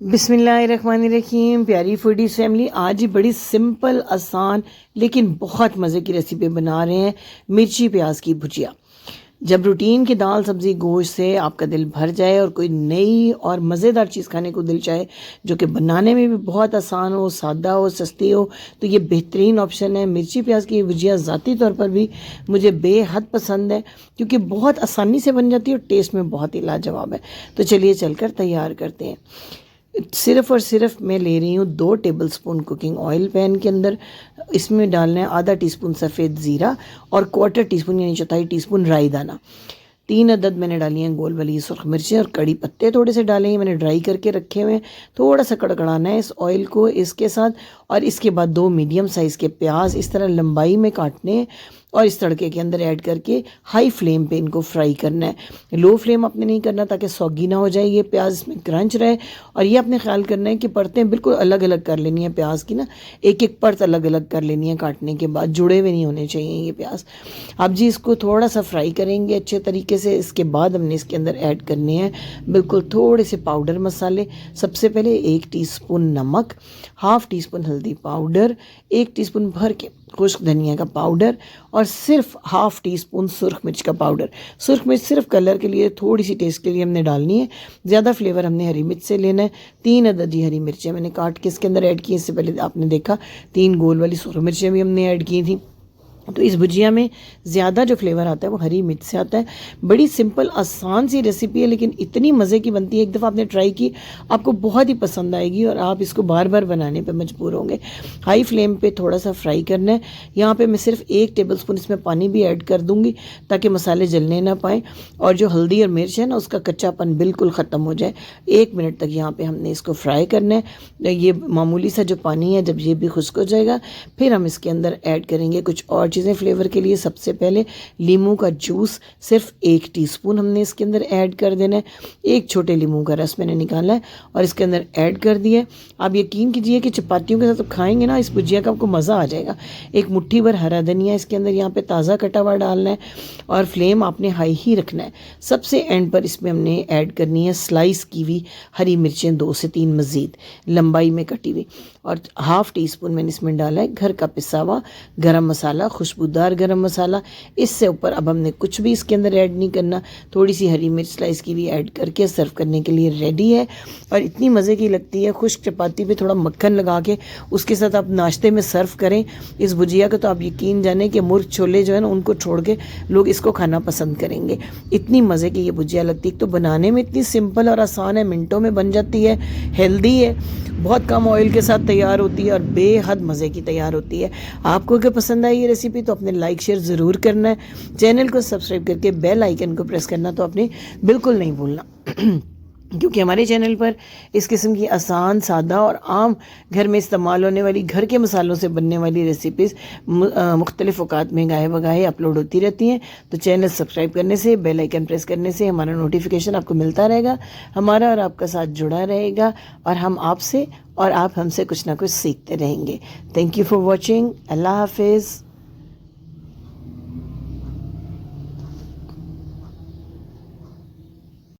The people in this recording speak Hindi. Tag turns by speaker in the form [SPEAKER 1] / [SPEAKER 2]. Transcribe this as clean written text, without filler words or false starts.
[SPEAKER 1] बिस्मिल्लाहिर्रहमानिर्रहीम। प्यारी फूडीज़ फैमिली, आज ही बड़ी सिंपल आसान लेकिन बहुत मज़े की रेसिपी बना रहे हैं, मिर्ची प्याज की भुजिया। जब रूटीन की दाल सब्ज़ी गोश्त से आपका दिल भर जाए और कोई नई और मज़ेदार चीज़ खाने को दिल चाहे जो कि बनाने में भी बहुत आसान हो, सादा हो, सस्ती हो, तो ये बेहतरीन ऑप्शन है। मिर्ची प्याज की भुजिया ज़ाती तौर पर भी मुझे बेहद पसंद है क्योंकि बहुत आसानी से बन जाती है और टेस्ट में बहुत ही लाजवाब है। तो चलिए चलकर तैयार करते हैं। सिर्फ़ और सिर्फ मैं ले रही हूँ 2 टेबलस्पून कुकिंग ऑयल पैन के अंदर। इसमें डालना है आधा टीस्पून सफ़ेद ज़ीरा और क्वार्टर टीस्पून यानी चौथाई टीस्पून राई दाना। 3 अदद मैंने डाली हैं गोल वाली सुर्ख मिर्चें और कड़ी पत्ते थोड़े से डाले हैं, मैंने ड्राई करके रखे हुए हैं। थोड़ा सा कड़कड़ाना है इस ऑयल को इसके साथ, और इसके बाद 2 मीडियम साइज़ के प्याज इस तरह लंबाई में काटने हैं और इस तड़के के अंदर ऐड करके हाई फ्लेम पे इनको फ्राई करना है। लो फ्लेम आपने नहीं करना ताकि सौगी ना हो जाए, ये प्याज इसमें क्रंच रहे। और ये आपने ख्याल करना है कि परतें बिल्कुल अलग अलग कर लेनी है प्याज की ना, एक एक परत अलग अलग कर लेनी है काटने के बाद, जुड़े हुए नहीं होने चाहिए ये प्याज। अब जी इसको थोड़ा सा फ्राई करेंगे अच्छे तरीके से। इसके बाद हमने इसके अंदर ऐड करने हैं बिल्कुल थोड़े से पाउडर मसाले। सबसे पहले 1 टीस्पून नमक, हाफ़ टीस्पून हल्दी पाउडर, 1 टीस्पून भर के खुश्क धनिया का पाउडर और सिर्फ हाफ़ टीस्पून सुर्ख मिर्च का पाउडर। सुर्ख मिर्च सिर्फ कलर के लिए, थोड़ी सी टेस्ट के लिए हमने डालनी है, ज़्यादा फ्लेवर हमने हरी मिर्च से लेना है। 3 अदद हरी मिर्चें मैंने काट के इसके अंदर ऐड की। इससे पहले आपने देखा 3 गोल वाली सुर्ख मिर्चें भी हमने ऐड की थी। तो इस भुजिया में ज़्यादा जो फ्लेवर आता है वो हरी मिर्च से आता है। बड़ी सिंपल आसान सी रेसिपी है लेकिन इतनी मज़े की बनती है, एक दफ़ा आपने ट्राई की आपको बहुत ही पसंद आएगी और आप इसको बार बार बनाने पे मजबूर होंगे। हाई फ्लेम पे थोड़ा सा फ्राई करना है। यहाँ पे मैं सिर्फ 1 टेबलस्पून इसमें पानी भी ऐड कर दूँगी ताकि मसाले जलने ना पाएँ और जो हल्दी और मिर्च है ना उसका कच्चापन बिल्कुल ख़त्म हो जाए। 1 मिनट तक यहाँ पर हमने इसको फ्राई करना है। ये मामूली सा जो पानी है जब ये भी खुश्क हो जाएगा फिर हम इसके अंदर ऐड करेंगे कुछ और चीज़ें फ्लेवर के लिए। सबसे पहले लीमू का जूस सिर्फ 1 टीस्पून हमने इसके अंदर ऐड कर देना है। 1 छोटे लीमू का रस मैंने निकाला है और इसके अंदर ऐड कर दिया है। आप यकीन कीजिए कि चपातियों के साथ आप खाएंगे ना इस भुजिया का आपको मज़ा आ जाएगा। 1 मुट्ठी भर हरा धनिया इसके अंदर यहाँ पे ताज़ा कटा हुआ डालना है और फ्लेम आपने हाई ही रखना है। सबसे एंड पर इसमें हमने ऐड करनी है स्लाइस की हुई हरी मिर्चें 2 से 3 मज़ीद लंबाई में कटी हुई, और हाफ़ टीस्पून मैंने इसमें डाला है घर का पिसा हुआ गरम मसाला, खुशबूदार गरम मसाला। इससे ऊपर अब हमने कुछ भी इसके अंदर ऐड नहीं करना। थोड़ी सी हरी मिर्च स्लाइस की भी ऐड करके सर्व करने के लिए रेडी है और इतनी मज़े की लगती है। खुश्क चपाती पे थोड़ा मक्खन लगा के उसके साथ आप नाश्ते में सर्व करें इस भुजिया को, तो आप यकीन जाने कि मुर्ग छोले जो है ना उनको छोड़ के लोग इसको खाना पसंद करेंगे। इतनी मज़े की ये भुजिया लगती है। तो बनाने में इतनी सिंपल और आसान है, मिनटों में बन जाती है, हेल्दी है, बहुत कम ऑयल के साथ तैयार होती है और बेहद मज़े की तैयार होती है। आपको अगर पसंद आई ये रेसिपी तो अपने लाइक शेयर ज़रूर करना है। चैनल को सब्सक्राइब करके बेल आइकन को प्रेस करना तो आपने बिल्कुल नहीं भूलना क्योंकि हमारे चैनल पर इस किस्म की आसान, सादा और आम घर में इस्तेमाल होने वाली घर के मसालों से बनने वाली रेसिपीज़ मुख्तलिफ़ औकात में गाहे बगाहे अपलोड होती रहती हैं। तो चैनल सब्सक्राइब करने से, बेल आइकन प्रेस करने से हमारा नोटिफिकेशन आपको मिलता रहेगा, हमारा और आपका साथ जुड़ा रहेगा और हम आपसे और आप हमसे कुछ ना कुछ सीखते रहेंगे। Thank you for watching. अल्लाह हाफिज़।